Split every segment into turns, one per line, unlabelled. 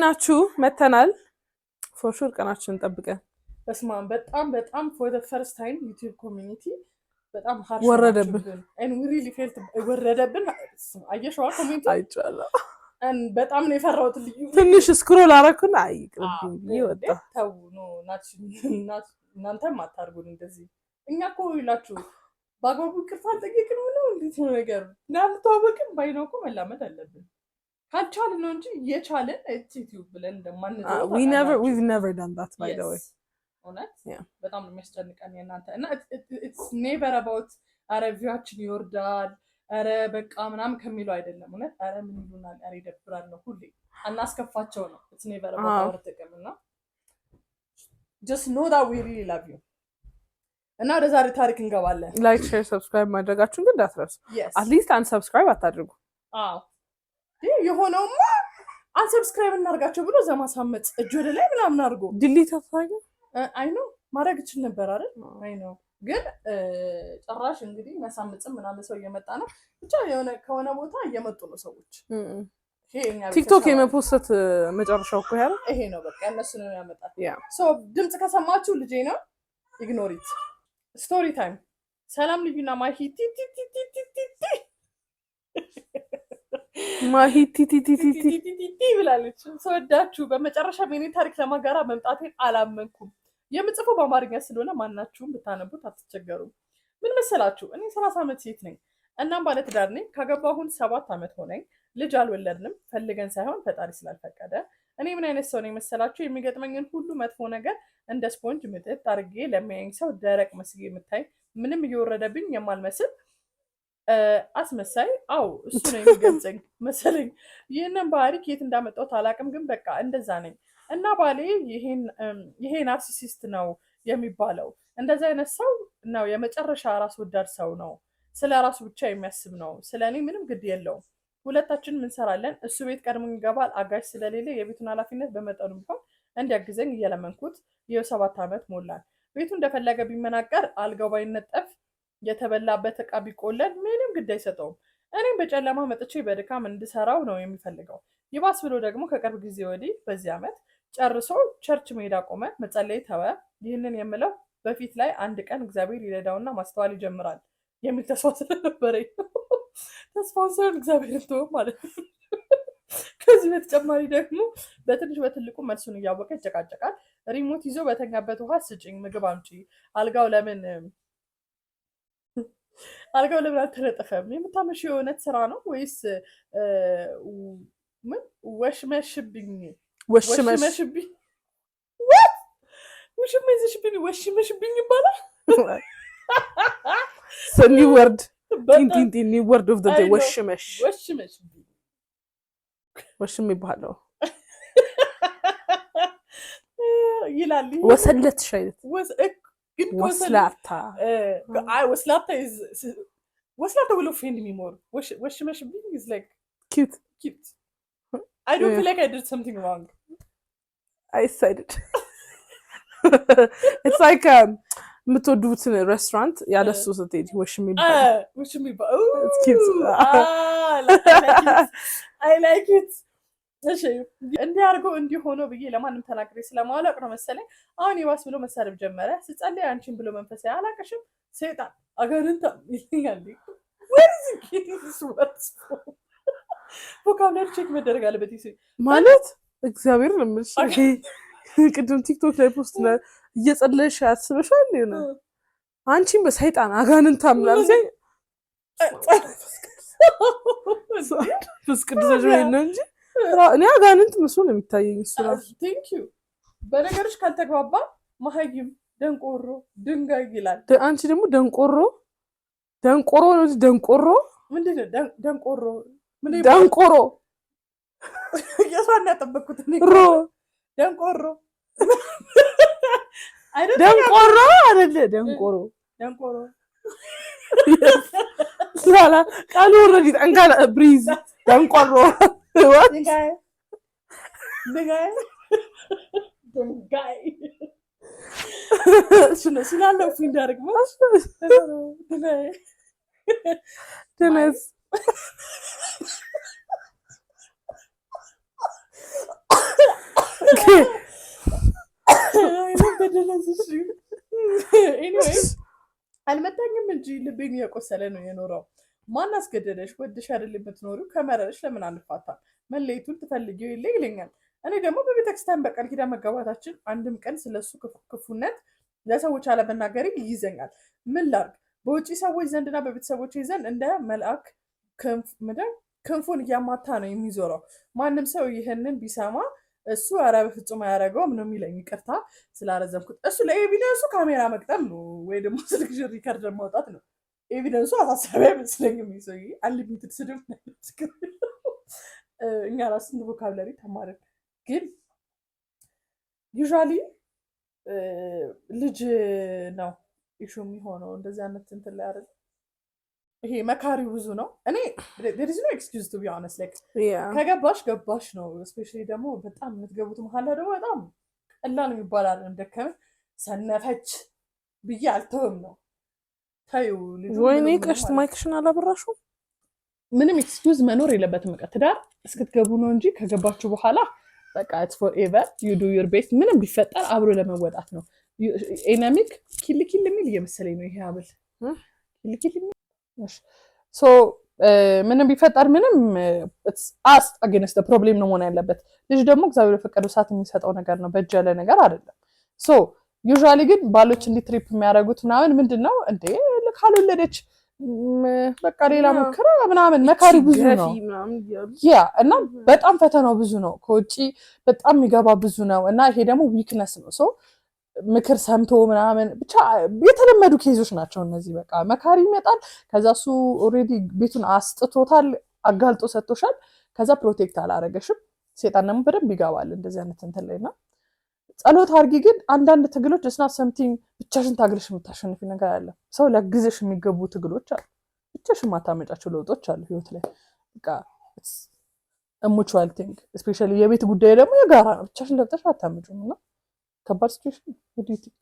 ናችሁ? መተናል ፎር ሹር ቀናችንን ጠብቀን
በስማም በጣም for the first time YouTube community በጣም harsh
ወረደብን
and we really felt ወረደብን አየሽዋ ኮሜንት
አይቻለሁ
and በጣም ነው የፈራሁት ልዩ
ትንሽ ስክሮል አረኩና አይቅርብኝ ይወጣ
ተው ነው እናንተም አታርጉን እንደዚህ እኛ እኮ ይላችሁ ባግባቡ ይቅርታ ጠይቅን ነው እንዴት ነው ነገር እናንተዋወቅን ባይነውኩ መላመድ አለብን ካልቻለ ነው እንጂ የቻለን YouTube ብለን እንደማንዘው
we've never done that by the way
honest በጣም ነው የሚያስጨንቀን የናንተ እና it's never about አረቪያችን ይወርዳል አረ በቃ ምናምን ከሚለው አይደለም እውነት አረ ምን ይሉናል አረ ይደብራል ነው ሁሌ አናስከፋቸው ነው it's never about our ጥቅምና just know that we really love you እና ወደ ዛሬ ታሪክ እንገባለን
ላይክ ሼር ሰብስክራይብ ማድረጋችሁን ግን እንዳትረሱ at least unsubscribe አታድርጉ
የሆነውማ unsubscribe እናርጋቸው ብሎ ዘማሳመጽ እጅ ወደ ላይ ምናምን አድርጎ
delete አታርጉ
አይ ነው ማድረግ ይችል ነበር አይደል አይ ነው ግን ጭራሽ እንግዲህ መሳመጽም ምናምን ሰው እየመጣ ነው ብቻ የሆነ ከሆነ ቦታ እየመጡ ነው ሰዎች
ቲክቶክ የመፖስት መጨረሻው እኮ ያለው
ይሄ ነው በቃ እነሱ ነው ያመጣው ሶ ድምጽ ከሰማችሁ ልጄ ነው ኢግኖር ኢት ስቶሪ ታይም ሰላም ልዩና ማሂ ማሂ ብላለች ሰወዳችሁ በመጨረሻ ምን ታሪክ ለማጋራ መምጣቴን አላመንኩም የምጽፈው በአማርኛ ስለሆነ ማናችሁም ብታነቡት አትቸገሩም ምን መሰላችሁ እኔ 30 ዓመት ሴት ነኝ እናም ባለ ትዳር ነኝ ካገባሁን 7 ዓመት ሆነኝ ልጅ አልወለድንም ፈልገን ሳይሆን ፈጣሪ ስላልፈቀደ እኔ ምን አይነት ሰው ነኝ መሰላችሁ የሚገጥመኝን ሁሉ መጥፎ ነገር እንደ ስፖንጅ ምጥጥ አርጌ ለማየኝ ሰው ደረቅ መስጌ የምታይ ምንም እየወረደብኝ የማልመስል አስመሳይ አው እሱ ነው የሚገልጸኝ መሰለኝ ይሄንን ባህሪ ከየት እንዳመጣው ታላቅም ግን በቃ እንደዛ ነኝ እና ባሌ ይሄ ናርሲሲስት ነው የሚባለው እንደዛ አይነት ሰው ነው የመጨረሻ ራስ ወዳድ ሰው ነው ስለ ራሱ ብቻ የሚያስብ ነው ስለኔ ምንም ግድ የለውም ሁለታችን ምን ሰራለን እሱ ቤት ቀድሞኝ ይገባል አጋሽ ስለሌለ የቤቱን ኃላፊነት በመጠኑ ቢሆን እንዲያግዘኝ እየለመንኩት የ7 ዓመት ሞላል ቤቱ እንደፈለገ ቢመናቀር አልጋው ባይነጠፍ የተበላበት ዕቃ ቢቆለል ምንም ግድ አይሰጠውም እኔም በጨለማ መጥቼ በድካም እንድሰራው ነው የሚፈልገው ይባስ ብሎ ደግሞ ከቅርብ ጊዜ ወዲህ በዚህ ዓመት ጨርሶ ቸርች መሄድ አቆመ መጸለይ ተወ ይህንን የምለው በፊት ላይ አንድ ቀን እግዚአብሔር ይረዳውና ማስተዋል ይጀምራል የሚል ተስፋ ስለነበረኝ ተስፋውን ሳይሆን እግዚአብሔርን ተወው ማለት ነው ከዚህ በተጨማሪ ደግሞ በትንሽ በትልቁ መልሱን እያወቀ ይጨቃጨቃል ሪሞት ይዞ በተኛበት ውሃ ስጭኝ ምግብ አምጪ አልጋው ለምን አልተነጠፈም የምታመሽ የሆነት ስራ ነው ወይስ ምን ወሽመሽብኝ ወሽመሽብኝ ይባላል
new word new word of the day ወሽም ይባላል
ይላል
ወሰለትሽ አይነት ወስላታ
ወስላታ will offend me more ወሽመሽብኝ is like
cute
I don't feel like I did something wrong
I said it it's like የምትወዱት ሬስቶራንት ያለሱ ስትሄድ ወሽም ይባላል it's cute
I like it እሺ እንዲያርገው እንዲሆነ ብዬ ለማንም ተናግሬ ስለማላቅ ነው መሰለኝ አሁን ይዋስ ብሎ መሳረብ ጀመረ ሲጸልይ አንቺን ብሎ መንፈስ ያላቀሽም ሰይጣን አጋንንታ ይልኛል where is this words ቮካብላሪ ቼክ መደረግ አለበት ይሄ
ማለት እግዚአብሔር ለምሽ ቅድም ቲክቶክ ላይ ፖስት ላይ እየጸለይሽ ያስበሻል ይሄን አንቺን በሰይጣን አጋንንታ ምናምን ሳይ ፍስቅድዘሽ ወይ ነው እንጂ እኔ አጋንንት መስሎ ነው የሚታየኝ እሱ ራሱ
ቴንክ ዩ በነገርሽ ካልተግባባ መሀይም ደንቆሮ ድንጋይ ይላል
አንቺ ደግሞ ደንቆሮ ነው ደንቆሮ
ምንድነው ደንቆሮ
ደንቆሮ
የሷን ያጠበቅኩት
ሮ
ደንቆሮ
ደንቆሮ አይደለ ደንቆሮ ስላላ ቃሉ ኦሬዲ ጠንካራ ብሪዝ ደንቆሮ
ድንጋይ ስላለው ፊልም ዳርግ
ደነስ
አልመታኝም እንጂ ልቤን እየቆሰለ ነው የኖረው። ማን አስገደደሽ? ወድሽ አይደል የምትኖሪው? ከመረረሽ ለምን አንፋታም? መለየቱን ትፈልጊው የለ ይለኛል። እኔ ደግሞ በቤተክርስቲያን በቃል ኪዳን መጋባታችን አንድም ቀን ስለሱ ክፉነት ለሰዎች አለመናገሬ ይይዘኛል። ምን ላድርግ? በውጭ ሰዎች ዘንድና በቤተሰቦች ዘንድ እንደ መልአክ ክንፉን እያማታ ነው የሚዞረው። ማንም ሰው ይህንን ቢሰማ እሱ ኧረ በፍጹም አያደርገውም ነው የሚለኝ። ይቅርታ ስላረዘምኩት። እሱ ለኤቪደንሱ ካሜራ መቅጠም ነው ወይ ደግሞ ስልክሽን ሪከርድ ማውጣት ነው። ኤቪደንሱ አሳሳቢ አይመስለኝም። ሰውዬ አንሊሚትድ ስድብ እኛ ራሱ እንደ ቮካብለሪ ተማርን። ግን ዩዥዋሊ ልጅ ነው ኢሹ የሚሆነው እንደዚህ አይነት እንትን ላይ አይደል? ይሄ መካሪው ብዙ ነው። እኔ there is no excuse to be honest like ከገባሽ ገባሽ ነው። ስፔሻሊ ደግሞ በጣም የምትገቡት መሀል ደግሞ በጣም ቀላል የሚባል አይደለም። ደከመኝ ሰነፈች ብዬ አልተውም ነው። ታዩ ልጅ
ወይኔ ቀሽት ማይክሽን አላበራሽው።
ምንም ኤክስኪውዝ መኖር የለበትም። በቃ ትዳር እስክትገቡ ነው እንጂ ከገባችሁ በኋላ በቃ it's forever you do your best። ምንም ቢፈጠር አብሮ ለመወጣት ነው። ኤናሚክ ኪል የሚል እየመሰለኝ ነው ይሄ አብል ኪል ሶ ምንም ቢፈጠር ምንም አስ አገንስት ፕሮብሌም ነው መሆን ያለበት። ልጅ ደግሞ እግዚአብሔር በፈቀደው ሰዓት የሚሰጠው ነገር ነው፣ በእጅ ያለ ነገር አይደለም። ሶ ዩዥዋሊ ግን ባሎች እንዲ ትሪፕ የሚያደርጉት ምናምን ምንድነው እንዴ ካልወለደች በቃ ሌላ ሙከራ ምናምን መካሪ ብዙ ነው ያ እና በጣም ፈተናው ብዙ ነው። ከውጪ በጣም የሚገባ ብዙ ነው እና ይሄ ደግሞ ዊክነስ ነው። ሶ ምክር ሰምቶ ምናምን ብቻ የተለመዱ ኬዞች ናቸው እነዚህ። በቃ መካሪ ይመጣል፣ ከዛ እሱ ኦልሬዲ ቤቱን አስጥቶታል፣ አጋልጦ ሰጥቶሻል፣ ከዛ ፕሮቴክት አላረገሽም። ሴጣን ደግሞ በደንብ ይገባል እንደዚህ አይነት እንትን ላይ እና ጸሎት አድርጊ። ግን አንዳንድ ትግሎች it's not something ብቻሽን ታግለሽ የምታሸንፊ ነገር አለ። ሰው ለግዘሽ የሚገቡ ትግሎች አሉ፣ ብቻሽን ማታመጫቸው ለውጦች አሉ ህይወት ላይ። በቃ mutual thing especially የቤት ጉዳይ ደግሞ የጋራ ነው፣ ብቻሽን ለብጠሽ አታመጩም እና ከባድ ሲቹዌሽን what do you think?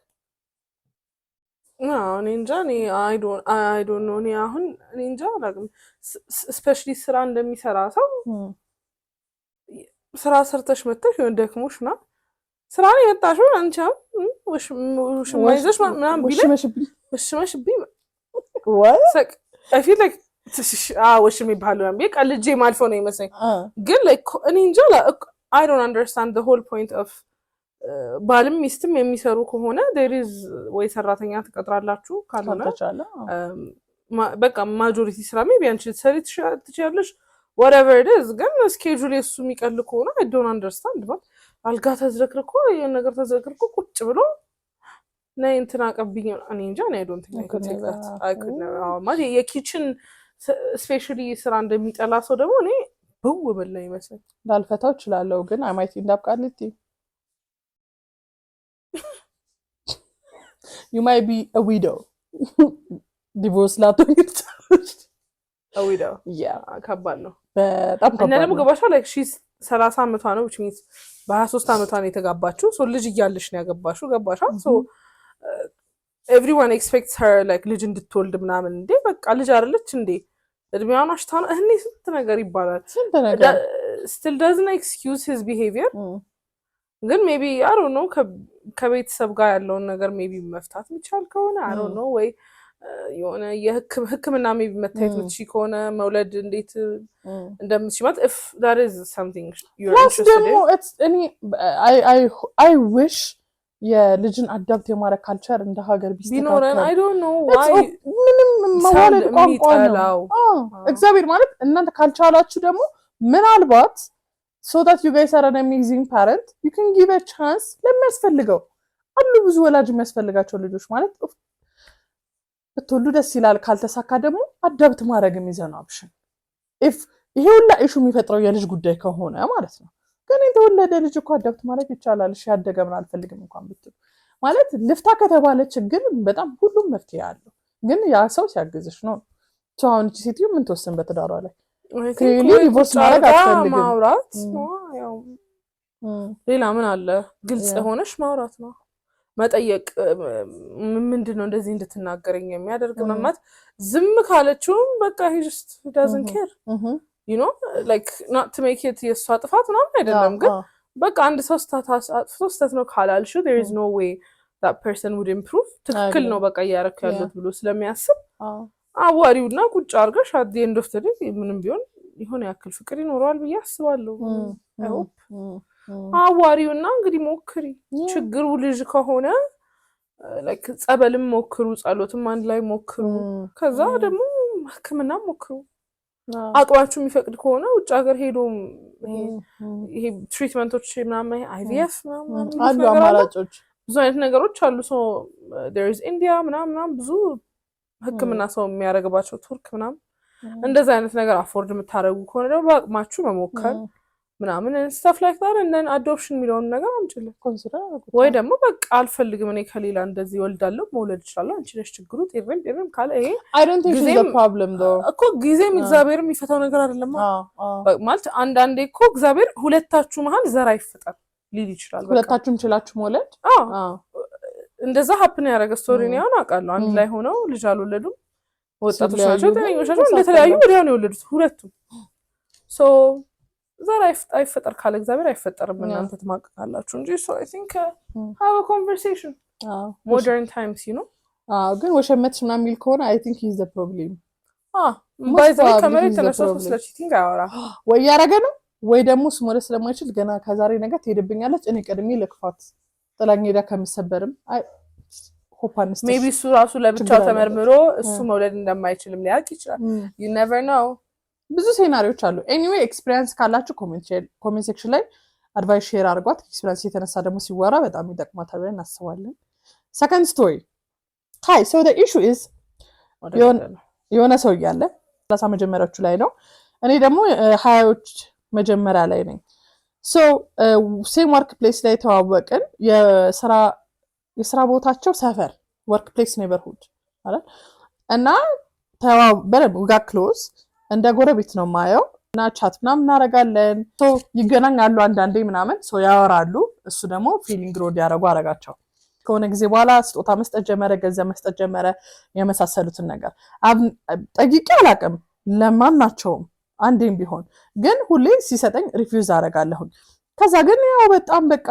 እኔ እንጃ I don't know። እኔ አሁን እኔ እንጃ አላውቅም። ስፔሻሊ ስራ እንደሚሰራ ሰው ስራ ሰርተሽ መጥተሽ የሆነ ደክሞሽ ና ስራ ነው የመጣሽው አንቺ ውሽማ ይዘሽ ምናምን ቢለኝ ውሽመሽብኝ what I feel like ውሽም ይባላል ምናምን በቃ ልጄ ማልፎ ነው ይመስለኝ። ግን like እኔ እንጃ I don't understand the whole point of ባልም ሚስትም የሚሰሩ ከሆነ there is ወይ ሰራተኛ ትቀጥራላችሁ ካልሆነ በቃ ማጆሪቲ ስራ ሜቢ አንቺ ልትሰሪ ትችያለሽ whatever it is። ግን ስኬጁል የሱ የሚቀል ከሆነ I don't understand ማለት አልጋ ተዝረክርኮ የሆነ ነገር ተዝረክርኮ ቁጭ ብሎ ነይ እንትን አቀብኝ እኔ እንጃ I don't think I could take that። I could never ማለት የኪችን ስፔሻሊ ስራ እንደሚጠላ ሰው ደግሞ እኔ ብው በላ ይመስል
ላልፈታው እችላለሁ። ግን I might end up ቃልቲ you might be a widow divorce ላትሆኚ
a widow
yeah
ከባድ ነው
በጣም ከባድ ነው።
እና ደግሞ ገባሻ like she's 30 ዓመቷ ነው which means በ23 ዓመቷ ነው የተጋባችው። ሶ ልጅ እያለሽ ነው ያገባሽው ገባሻ። ሶ everyone expects her like ልጅ እንድትወልድ ምናምን እንዴ በቃ ልጅ አይደለች እንዴ እድሜዋን አሽታ ነው እኔ ስንት ነገር ይባላል። still doesn't excuse his behavior። ግን ሜቢ I don't know ከቤተሰብ ጋር ያለውን ነገር ሜቢ መፍታት የሚቻል ከሆነ I don't know ወይ የሆነ የህክምና ሜቢ መታየት ምትሺ ከሆነ መውለድ እንዴት እንደምትሺ ማለት if that is something you're interested in
it's any I wish የልጅን አዳፕት የማረክ ካልቸር እንደ ሀገር
ቢኖረን I don't know why
ምንም መዋለድ ቋንቋ ነው። እግዚአብሔር ማለት እናንተ ካልቻላችሁ ደግሞ ምናልባት so that you guys are an amazing parent you can give a chance ለሚያስፈልገው አሉ ብዙ ወላጅ የሚያስፈልጋቸው ልጆች ማለት በተወሉ ደስ ይላል። ካልተሳካ ደግሞ አዳፕት ማድረግ የሚዘና ኦፕሽን if ይሄ ሁላ ኢሹ የሚፈጥረው የልጅ ጉዳይ ከሆነ ማለት ነው። ግን የተወለደ ልጅ እኮ አዳፕት ማድረግ ይቻላል። እሺ ያደገ ምን አልፈልግም እንኳን ብትሉ ማለት ልፍታ ከተባለ ችግር በጣም ሁሉም መፍትሄ አለው። ግን ያ ሰው ሲያግዝሽ ነው። አሁን እቺ ሴትዮ ምን ተወሰን በትዳሯ ላይ ዲቮርስ ማድረግ አትፈልግም
ማውራት ያው ሌላ ምን አለ ግልጽ ሆነሽ ማውራት ነው መጠየቅ። ምንድነው እንደዚህ እንድትናገረኝ የሚያደርግ ማለት ዝም ካለችው በቃ he just doesn't care you know like not to make it የሷ ጥፋት ምናምን አይደለም። ግን በቃ አንድ ሰው ስህተት ነው ካላልሽው there is no way that person would improve ትክክል ነው በቃ እያደረኩ ያለሁት ብሎ ስለሚያስብ አዋሪውና ቁጭ አድርገሽ at the end of the day ምንም ቢሆን የሆነ ያክል ፍቅር ይኖረዋል ብዬ አስባለሁ። I hope አዋሪውና እንግዲህ ሞክሪ ችግሩ ልጅ ከሆነ like ጸበልም ሞክሩ ጸሎትም አንድ ላይ ሞክሩ ከዛ ደግሞ ህክምና ሞክሩ አቅማችሁ የሚፈቅድ ከሆነ ውጭ ሀገር ሄዶ ይሄ ትሪትመንቶች ምናምን IVF ምናምን
አሉ አማራጮች
ብዙ አይነት ነገሮች አሉ so there is India ምናምን ብዙ ህክምና ሰው የሚያደርግባቸው ቱርክ ምናምን እንደዛ አይነት ነገር አፎርድ የምታደርጉ ከሆነ ደግሞ በአቅማችሁ መሞከር ምናምን stuff like that and then adoption የሚለውን ነገር አምጪልኝ ኮንሲደር ወይ ደግሞ በቃ አልፈልግም እኔ ከሌላ እንደዚህ ወልዳለሁ መውለድ ይችላል አንቺ ነሽ ችግሩ ጤርም ካለ ይሄ
I don't think it's a problem though
እኮ ጊዜም እግዚአብሔር የሚፈታው ነገር አይደለም ማለት አንዳንዴ እኮ እግዚአብሔር ሁለታችሁ መሀል ዘር አይፈጠር ሊል ይችላል
ሁለታችሁም ችላችሁ መውለድ
እንደዛ ሀፕን ያደረገ ስቶሪ ነው ያው አውቃለሁ አንድ ላይ ሆነው ልጅ አልወለዱም ወጣቶች ናቸው ተኛዮቻቸው እንደተለያዩ ወዲያው ነው የወለዱት ሁለቱም so ዘር አይፈጠር ካለ እግዚአብሔር አይፈጠርም እናንተ ተማቀቃላችሁ እንጂ so I think have a conversation modern times you know
ግን ወሸመትሽ ምናምን የሚል ከሆነ I think he's the problem
ባይዘው ከመሬት ተነስቶ ስለ cheating አያወራ
ወይ ያረገ ነው ወይ ደግሞ ስሞለ ስለማይችል ገና ከዛሬ ነገ ትሄድብኛለች እኔ ቀድሜ ልክፋት ጥላኝ ሄዳ ከምሰበርም ሆፓንስ
ሜቢ እሱ ራሱ ለብቻው ተመርምሮ እሱ መውለድ እንደማይችልም ሊያውቅ ይችላል you never know
ብዙ ሴናሪዎች አሉ ኤኒዌይ ኤክስፒሪየንስ ካላችሁ ኮሜንት ሴክሽን ላይ አድቫይስ ሼር አድርጓት ኤክስፒሪየንስ የተነሳ ደግሞ ሲወራ በጣም ይጠቅማታል ብለን እናስባለን ሰከንድ ስቶሪ ሃይ ሶ the issue is የሆነ ሰው እያለ 30 መጀመሪያዎቹ ላይ ነው እኔ ደግሞ 20ዎች መጀመሪያ ላይ ነኝ ሶ ሴም ወርክ ፕሌስ ላይ ተዋወቅን የስራ ቦታቸው ሰፈር ወርክ ፕሌስ ኔበርሁድ አይደል እና በደንብ ጋ ክሎዝ እንደ ጎረቤት ነው ማየው እና ቻት ምናምን እናረጋለን ሶ ይገናኛሉ አንዳንዴ ምናምን ሶ ያወራሉ እሱ ደግሞ ፊሊንግ ሮድ ያረጉ አረጋቸው ከሆነ ጊዜ በኋላ ስጦታ መስጠት ጀመረ ገንዘብ መስጠት ጀመረ የመሳሰሉትን ነገር ጠይቄ አላቅም ለማናቸውም አንዴም ቢሆን ግን ሁሌ ሲሰጠኝ ሪፊውዝ አረጋለሁ ከዛ ግን ያው በጣም በቃ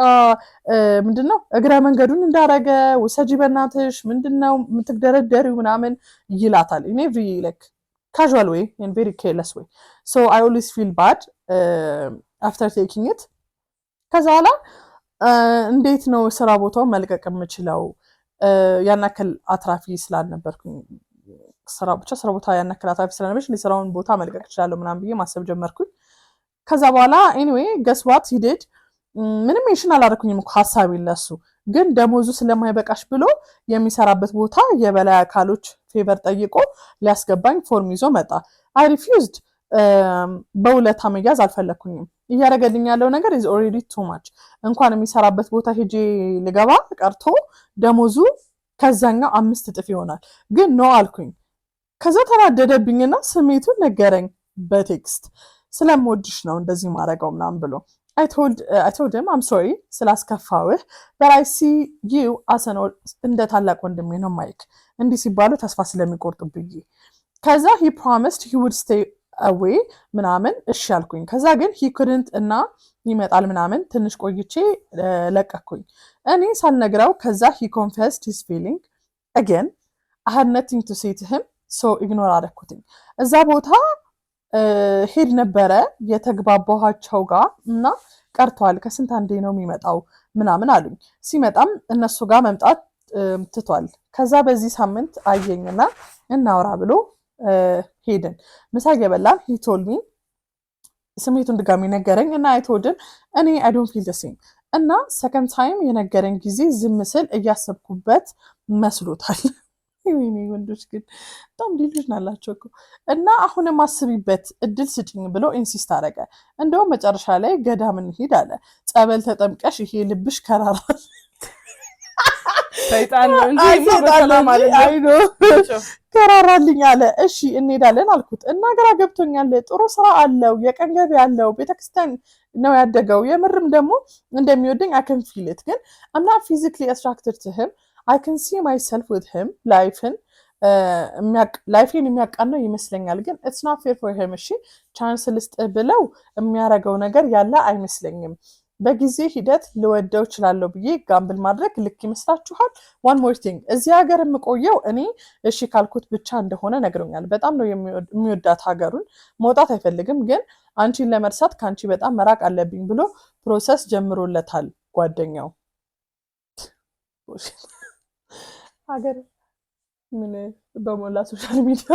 ምንድነው እግረ መንገዱን እንዳረገ ወሰጂ በእናትሽ ምንድነው ምትደረደሪው ምናምን ይላታል እኔ like casual way and very careless way so I always feel bad after taking it ከዛ ኋላ እንዴት ነው ስራ ቦታው መልቀቅ የምችለው ያናከል አትራፊ ስላልነበርኩኝ ስራ ቦታ ያናከል አትራፊ ስላልነበርኩኝ ስራውን ቦታ መልቀቅ ይችላል ምናምን ብዬ ማሰብ ጀመርኩኝ ከዛ በኋላ anyway guess what he did ምንም ሜንሽን አላደረኩኝም እኮ ሐሳብ ይለሱ ግን ደሞዙ ስለማይበቃሽ ብሎ የሚሰራበት ቦታ የበላይ አካሎች ፌቨር ጠይቆ ሊያስገባኝ ፎርም ይዞ መጣ I refused በውለታ መያዝ አልፈለኩኝም እያረገልኝ ያለው ነገር is already too much እንኳን የሚሰራበት ቦታ ሄጄ ልገባ ቀርቶ ደሞዙ ከዛኛው 5 እጥፍ ይሆናል ግን ነው አልኩኝ ከዛ ተናደደብኝና ስሜቱን ነገረኝ በቴክስት ስለምወድሽ ነው እንደዚህ ማረጋው ምናምን ብሎ I told him I'm sorry ስላስከፋውህ but I see you as an እንደ ታላቅ ወንድሜ ነው ማይክ እንዲህ ሲባሉ ተስፋ ስለሚቆርጥብኝ ከዛ he promised he would stay away ምናምን እሺ አልኩኝ ከዛ ግን he couldn't እና ይመጣል ምናምን ትንሽ ቆይቼ ለቀኩኝ እኔ ሳልነግረው ከዛ he confessed his feeling again I had nothing to say to him so ignore አደረኩትኝ እዛ ቦታ ሄድ ነበረ የተግባባኋቸው ጋር እና ቀርቷል ከስንት አንዴ ነው የሚመጣው ምናምን አሉኝ ሲመጣም እነሱ ጋር መምጣት ትቷል ከዛ በዚህ ሳምንት አየኝና እናውራ ብሎ ሄድን ምሳ እየበላን he told me ስሜቱን ድጋሚ ነገረኝ እና I told him እኔ I don't feel the same እና second time የነገረኝ ጊዜ ዝም ስል እያሰብኩበት መስሎታል ወይኔ ወንዶች ግን በጣም ዲልሽ ናላችሁ እኮ እና አሁንም አስቢበት እድል ስጭኝ ብሎ ኢንሲስት አረገ እንደውም መጨረሻ ላይ ገዳም እንሂድ አለ ጸበል ተጠምቀሽ ይሄ ልብሽ ከራራል
ሰይጣን ነው እንጂ ሰላም ማለት
አይዶ ከራራልኝ አለ እሺ እንሄዳለን አልኩት እና ግራ ገብቶኛል ጥሩ ስራ አለው የቀን ገቢ አለው ቤተክርስቲያን ነው ያደገው የምርም ደግሞ እንደሚወደኝ I can feel it ግን I'm not physically attracted to him I can see myself with him ላይፍን የሚያቃነው ይመስለኛል ግን it's not fair for him እሺ ቻንስ ልስጥ ብለው የሚያረገው ነገር ያለ አይመስለኝም
በጊዜ ሂደት ልወደው እችላለሁ ብዬ ጋምብል ማድረግ ልክ ይመስላችኋል? ዋን ሞር ቲንግ እዚህ ሀገር የምቆየው እኔ እሺ ካልኩት ብቻ እንደሆነ ነግሮኛል። በጣም ነው የሚወዳት ሀገሩን፣ መውጣት አይፈልግም። ግን አንቺን ለመርሳት ከአንቺ በጣም መራቅ አለብኝ ብሎ ፕሮሰስ ጀምሮለታል ጓደኛው። ሀገር ምን በሞላ ሶሻል ሚዲያ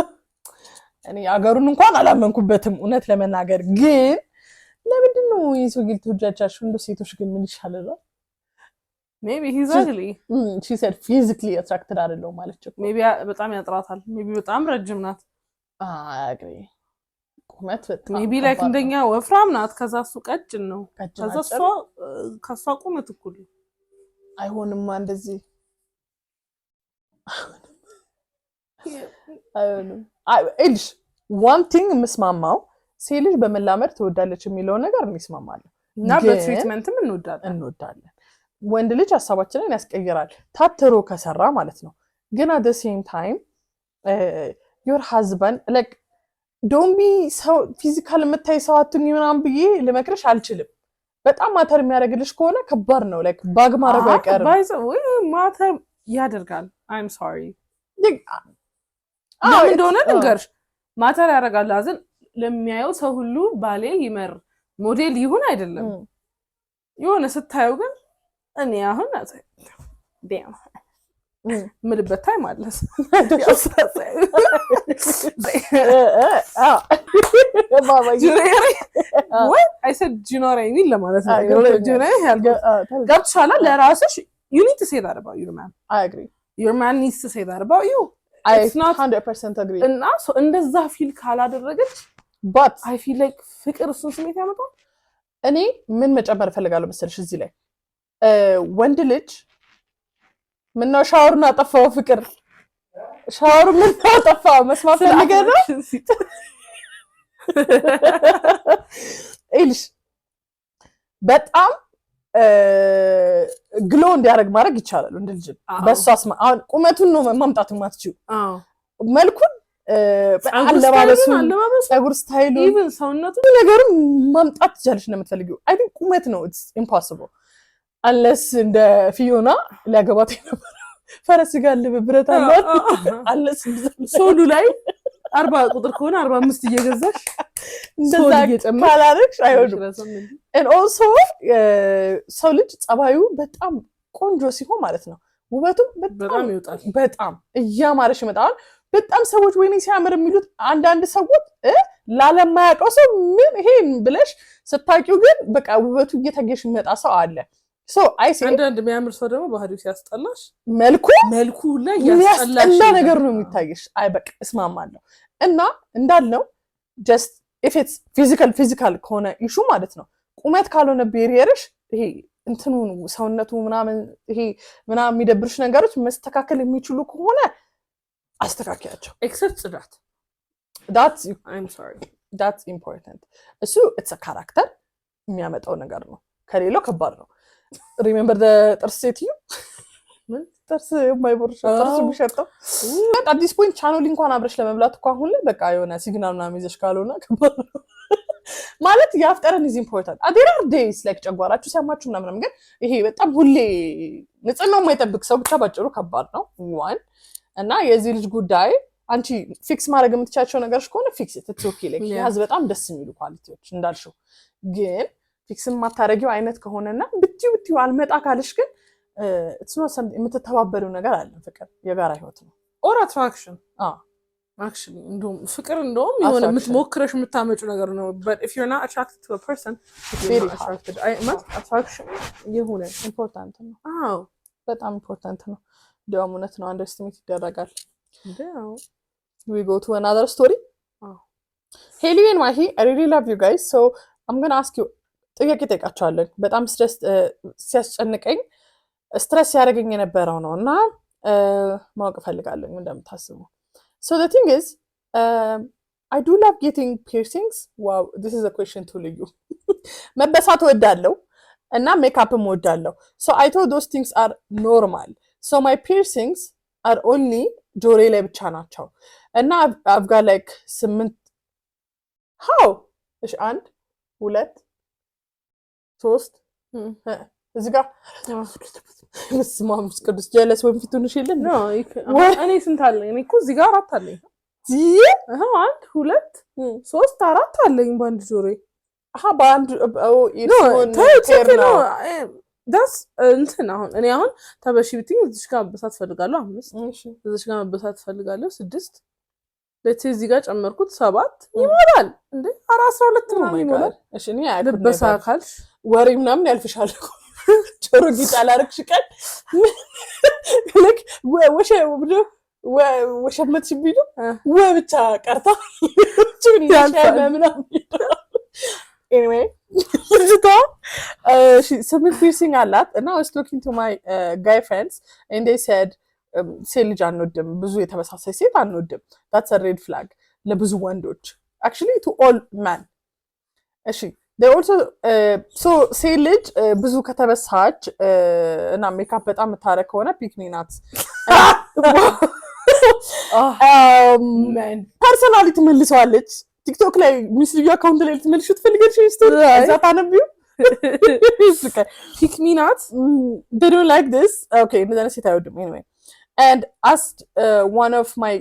እኔ ሀገሩን እንኳን አላመንኩበትም እውነት ለመናገር ግን ለምንድን ነው የሰው ጊል ተወጃጃችሁ? እንደ ሴቶች ግን ምን ይሻላል?
maybe he's ugly
she said physically attracted አይደለም ማለት ነው።
maybe በጣም ያጥራታል። maybe በጣም ረጅም ናት።
አግሪ ቁመት በጣም
maybe like እንደኛ ወፍራም ናት፣ ከዛ እሱ ቀጭን ነው፣ ከዛ እሷ ከሷ ቁመት እኩል
አይሆንማ እንደዚህ አይሆንም። እልሽ one thing መስማማው ሴት ልጅ በመላመድ ትወዳለች የሚለው ነገር እንስማማለን
እና በትሪትመንትም እንወዳለን።
ወንድ ልጅ ሐሳባችንን ያስቀይራል ታትሮ ከሰራ ማለት ነው። ግን at the same time your husband like don't be so physical የምታይ ሰው አትሁኝ ምናምን ብዬ ልመክርሽ አልችልም። በጣም ማተር የሚያደርግልሽ ከሆነ ከባድ ነው። like ባግ ማድረግ አይቀርም።
ማተር ያደርጋል። I'm sorry ለምን እንደሆነ ልንገርሽ። ማተር ያደርጋል አዝን ለሚያየው ሰው ሁሉ ባሌ ይመር ሞዴል ይሁን አይደለም የሆነ ስታየው ግን እኔ አሁን ዳም ምልበት ታይም አለስ what I said ጂኖሬ ኒ ለማለት ነው። ጂኖሬ ገብቶሻል። ለራስሽ you need to say that about your man.
I agree.
Your man needs to say that about you.
It's not 100% agree.
እና እንደዛ ፊል ካላደረገች
but
I feel like ፍቅር እሱን ስሜት ያመጣል።
እኔ ምን መጨመር እፈልጋለሁ መሰለሽ እዚህ ላይ ወንድ ልጅ ምን ነው ሻወሩን አጠፋው ፍቅር ሻወሩ ምን አጠፋው መስማት ፈልገህ ነው እልሽ በጣም ግሎ እንዲያደርግ ማድረግ ይቻላል። ወንድ ልጅ በሷስ አሁን ቁመቱን ነው ማምጣት ማትችው መልኩን አለባበሱ ፀጉር ስታይሉ
ኢቭን ሰውነቱ
ነገርም ማምጣት ትችላለሽ ነው የምትፈልጊው። አይ ቲንክ ቁመት ነው it's impossible unless እንደ ፊዮና ሊያገባት ነበር ፈረስ ጋር ልብብረት አላት unless
ሶሉ ላይ 40 ቁጥር ከሆነ 45 እየገዛሽ
እንደዛ ካላረግሽ አይሆንም። and also ሰው ልጅ ጸባዩ በጣም ቆንጆ ሲሆን ማለት ነው ውበቱ በጣም ይወጣል። በጣም እያማረሽ ይመጣል። በጣም ሰዎች ወይኔ ሲያምር የሚሉት አንዳንድ ሰዎች ላለማያውቀው ሰው ምን ይሄን ብለሽ ስታቂው ግን በቃ ውበቱ እየታገሽ የሚመጣ ሰው አለ። ሶ አይ ሲ
አንዳንድ የሚያምር ሰው ደግሞ ባህሪው ሲያስጠላሽ መልኩ ላይ
ያስጠላ ነገር ነው የሚታየሽ። አይ በቃ እስማማለሁ። እና እንዳልነው just if it's physical ከሆነ ኢሹ ማለት ነው ቁመት ካልሆነ ቤሪየርሽ ይሄ እንትኑ ሰውነቱ ምናምን ይሄ ምናምን የሚደብርሽ ነገሮች መስተካከል የሚችሉ ከሆነ አስተካክያቸው።
except ጽዳት I'm sorry
that's important እሱ it's a character የሚያመጣው ነገር ነው። ከሌላው ከባድ ነው። remember the ጥርስ ሴትዮ ምን ጥርስ የማይቦርሽ ጥርስ ቢሸጠው at this point ቻናል እንኳን አብረሽ ለመብላት እኮ አሁን ላይ በቃ የሆነ ሲግናል ምናምን ይዘሽ ካልሆነ ከባድ ነው ማለት ያፍጠረን is important there are days like ጨጓራችሁ ሲያማችሁ ምናምን ግን ይሄ በጣም ሁሌ ንጽህናው የማይጠብቅ ሰው ብቻ ባጭሩ ከባድ ነው one እና የዚህ ልጅ ጉዳይ አንቺ ፊክስ ማድረግ የምትቻቸው ነገሮች ከሆነ ፊክስ it's okay like ያዝ በጣም ደስ የሚሉ ኳሊቲዎች እንዳልሽው ግን ፊክስ ማታረጊው አይነት ከሆነና ብትዩ አልመጣ ካለሽ ግን it's not something የምትተባበሪው ነገር አለ። ፍቅር የጋራ ህይወት ነው
or attraction actually እንደውም ፍቅር እንደውም የሆነ የምትሞክረሽ የምታመጪው ነገር ነው but if you're not attracted to a person
very attracted
attraction የሆነ
important ነው በጣም important ነው። ደም እውነት ነው አንደርስቲሜት ይደረጋል። we go to another story Haley and Mahi I really love you guys so I'm going to ask you ጥያቄ ጠይቃችኋለሁ። በጣም ሲያስጨንቀኝ ስትረስ ያደርገኝ የነበረው ነውና ማወቅ ፈልጋለሁ እንደምታስቡ so the thing is I do love getting piercings wow this is a question to you መበሳት ወዳለው እና ሜካፕም ወዳለው so I thought those things are normal so my piercings are only ጆሬ ላይ ብቻ ናቸው እና I've got like 8 how እሺ 1 2 3 እዚህ ጋር በስመ አብ ቅዱስ ጀለስ ወይም ፊቱንሽ የለን
ነው እኔ ስንት አለኝ? እኔ እኮ እዚህ ጋር 4 አለኝ። 1 2 3 4 አለኝ በአንድ ጆሮዬ።
በአንድ
ዳስ እንትን እኔ አሁን ተበሺ ብትኝ እዚህ ጋር መበሳት ፈልጋለሁ 5 እዚህ ጋር መበሳት ፈልጋለሁ 6 ለዚህ እዚህ ጋር ጨመርኩት 7 ይሞላል እንዴ 12 ነው ይሞላል።
እሺ እኔ
ልበሳ ካልሽ
ወሬ ምናምን ያልፍሻል እኮ ጆሮ ጌጥ አላረግሽ ቀን ልክ ወሸመትሽ ቢሉ ብቻ ቀርታ anyway ስምንት ፒርሲንግ አላት እና I was talking to my guy friends and they said ሴት ልጅ አንወድም፣ ብዙ የተመሳሳይ ሴት አንወድም። that's a red flag ለብዙ ወንዶች actually to all men። እሺ they also so ሴት ልጅ ብዙ ከተበሳች እና ሜካፕ በጣም የምታረግ ከሆነ ፒክኒ ናት። ፐርሰናሊ ትመልሰዋለች። ቲክቶክ ላይ ሚስልዩ አካውንት ላይ ልትመልሹ ትፈልገሽ ስቶሪ እዛ ታነቢው
ፒክሚ ናት።
they don't like this okay እንደዛ ሴት አይወድም anyway and asked one of my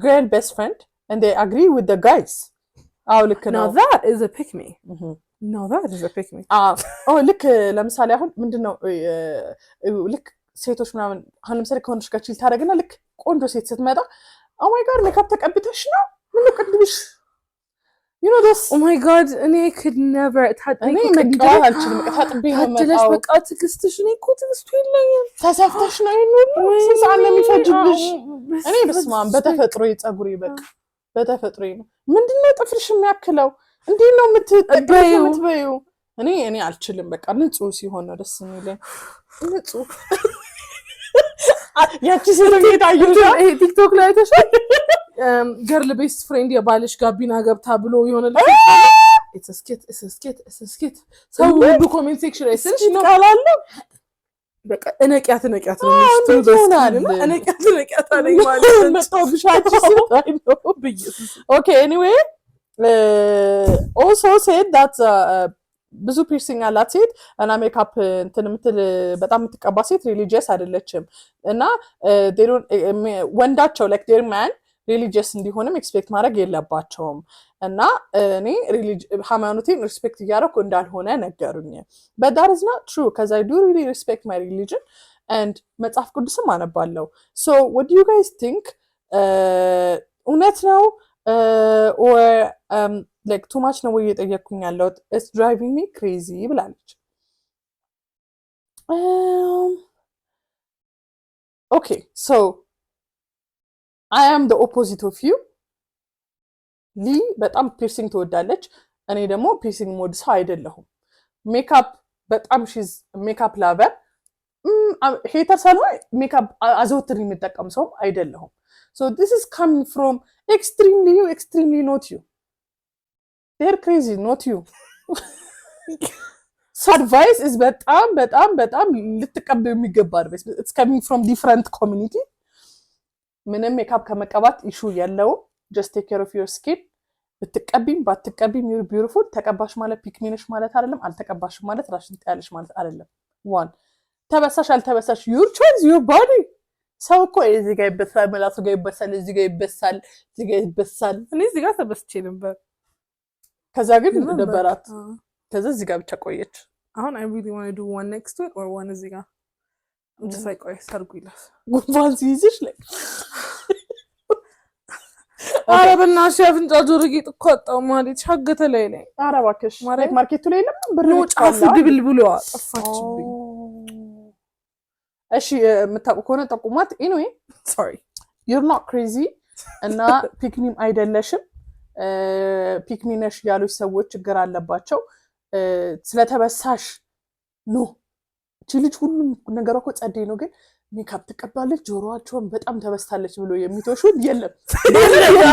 grand best friend and they agree with the guys ልክ ነው
now that is a pick me no that is a pick me
ልክ ለምሳሌ አሁን ምንድነው ልክ ሴቶች ምናምን አሁን ለምሳሌ ከወንዶች ጋር ቺል ታደርግና ልክ ቆንጆ ሴት ስትመጣ oh my god ሜካፕ ተቀብተሽ ነው ምን ቅድምሽ you know this
oh my god እኔ could never
እኔ መቀበል አልችልም። ታጥቤ ነው መጣው
በቃ ትግስትሽ እኔ እኮ ትግስቱ የለኝም።
ተሰፍተሽ ነው ይኑር ሰዓት ነው የሚፈጅብሽ። እኔ በስማም በተፈጥሮ ፀጉሬ በቃ በተፈጥሮ ነው። ምንድነው ጥፍርሽ የሚያክለው እንዴ ነው የምትበዩ? እኔ አልችልም። በቃ ንጹህ ሲሆን ነው ደስ የሚለኝ። ንጹህ ያቺ ሴት አይዩታ
ቲክቶክ ላይ ተሻለ ገርል ቤስት ፍሬንድ የባልሽ ጋቢና ገብታ ብሎ ይሆናል እስስኬት ሰው ሁሉ ኮሜንት ሴክሽን ላይ ስልሽ ነው ቃላለ በቃ እነቂያት ነው እነቂያት አለኝ ማለት ነው
መጣብሻች ነው በኢየሱስ ኦኬ ኤኒዌይ also said that ብዙ ፒርሲንግ አላት ሴት እና ሜካፕ እንትን የምትል በጣም የምትቀባ ሴት ሪሊጂየስ አይደለችም እና ወንዳቸው like their man ሪሊጂየስ እንዲሆንም ኤክስፔክት ማድረግ የለባቸውም እና እኔ ሃይማኖቴን ሪስፔክት እያደረኩ እንዳልሆነ ነገሩኝ but that is not true because I do really respect my religion and መጽሐፍ ቅዱስም አነባለሁ so what do you guys think እውነት ነው or like too much ነው ወይ እየጠየቅኩኝ ያለው it's driving me crazy ብላለች okay so I am the opposite of you ሊ በጣም ፒርሲንግ ትወዳለች እኔ ደግሞ ፒርሲንግ ሞድ ሰው አይደለሁም ሜካፕ በጣም she's ሜካፕ ላቨር ሄተር ሳልሆን ሜካፕ አዘውትር የሚጠቀም ሰው አይደለሁም so this is coming from extremely not you they're crazy not you so advice is በጣም ልትቀበዩ የሚገባ advice it's coming from different community ምንም ሜካፕ ከመቀባት ኢሹ ያለው just take care of your skin ብትቀቢም ባትቀቢም you're beautiful ተቀባሽ ማለት ፒክሚነሽ ማለት አይደለም አልተቀባሽ ማለት ራስሽን ታያለሽ ማለት አይደለም one ተበሳሽ አልተበሳሽ your choice your body ሰው እኮ እዚህ ጋር ይበሳል መላሱ ጋር ይበሳል እዚህ ጋር ይበሳል እዚህ ጋር ይበሳል
እኔ እዚህ ጋር ተበስቼ ነበር
ከዛ ግን ደበራት ከዛ እዚህ ጋር ብቻ ቆየች
አሁን I really want to do one next to it or one እዚህ ጋር just like ቆይ ሰርጉ ይላል
ጉንፋን ሲይዝሽ ላይ
አረ በእናትሽ አፍንጫ ጆሮ ጌጥ እኮ አጣው ማለት ሻገተ ላይ
አረ እባክሽ ማርኬቱ ላይ የለም ብር
ነው ጫፉ ድብል ብሎ አጠፋችብኝ
እሺ የምታውቁ ከሆነ ጠቁማት anyway
sorry
you're not crazy እና ፒክኒም አይደለሽም ፒክሚነሽ ያሉሽ ሰዎች ችግር አለባቸው ስለተበሳሽ ነው ልጅ ሁሉም ነገር እኮ ጸደይ ነው ግን ሜካፕ ተቀባለች ጆሮአቸውን በጣም ተበስታለች ብሎ የሚተሹት የለም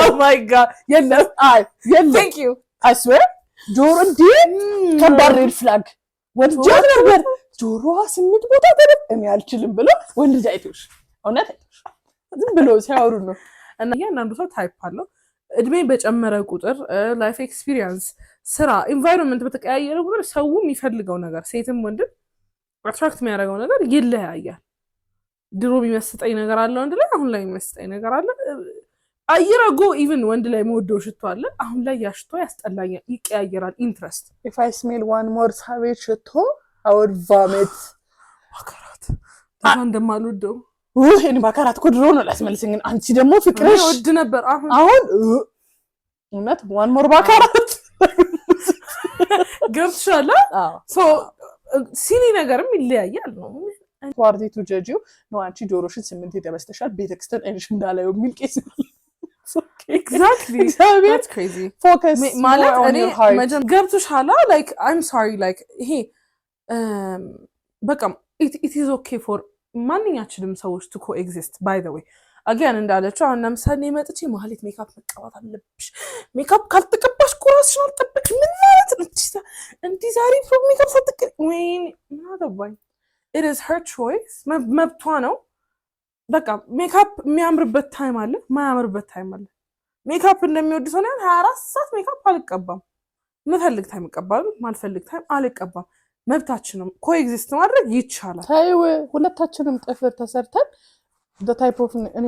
oh my god
የለም
thank you
I swear ጆሮ እንዴ ከባድ ሬድ ፍላግ ወንጀል ነበር ጆሮዋ ስምንት ቦታ ተደብ እኔ አልችልም ብሎ ወንድ ጃይቶሽ እውነት ዝም ብሎ ሲያወሩ ነው
እና ያንዳንዱ ሰው ታይፕ አለው እድሜ በጨመረ ቁጥር ላይፍ ኤክስፒሪየንስ፣ ስራ፣ ኢንቫይሮንመንት በተቀያየረ ቁጥር ሰው የሚፈልገው ነገር ሴትም ወንድም አትራክት የሚያደርገው ነገር ይለያያል። ድሮ የሚመስጠኝ ነገር አለ ወንድ ላይ፣ አሁን ላይ የሚመስጠኝ ነገር አለ። አየረጎ ኢቭን ወንድ ላይ መወደው ሽቶ አለ፣ አሁን ላይ ያ ሽቶ ያስጠላኛል፣ ይቀያየራል። ኢንትረስት
if I smell one more savage ሽቶ I would vomit።
ባካራት እንደማልወደው
እኔ ባካራት እኮ ድሮ ነው ላስመልስኝ። አንቺ ደግሞ ፍቅርሽ
ወድ ነበር።
አሁን እውነት one more ባካራት
ገብቶሻል። ሶ ሲኒ ነገርም ይለያያል ነው
ፓርቲ ቱ ጀጁ ነው። አንቺ ጆሮሽን 8 ይደበስተሻል ቤተክርስቲያን አይንሽ እንዳላየው የሚል ቄስ
exactly that's crazy
focus
ማለት እኔ መጀመሪያ ገብቶሻል like I'm sorry like ይሄ በቃ it is okay for ማንኛችንም ሰዎች to coexist by the way again እንዳለችው አሁን ለምሳሌ መጥቼ መሀሌት ሜካፕ መቀባት አለብሽ፣ ሜካፕ ካልተቀባሽ ራስሽን አልጠበቅሽ ምን ማለት ነው? እንዲህ ዛሬ ሜካፕ ሳትቀቢ ወይኔ ማገባኝ። it is her choice መብቷ ነው። በቃ ሜካፕ የሚያምርበት ታይም አለ፣ ማያምርበት ታይም አለ። ሜካፕ እንደሚወድ ሰው ነው 24 ሰዓት ሜካፕ አልቀባም። ምፈልግ ታይም እቀባለሁ፣ ማልፈልግ ታይም አልቀባም። መብታችን ነው። ኮኤግዚስት ማድረግ ይቻላል።
ታይው ሁለታችንም ጥፍር ተሰርተን the type of እኔ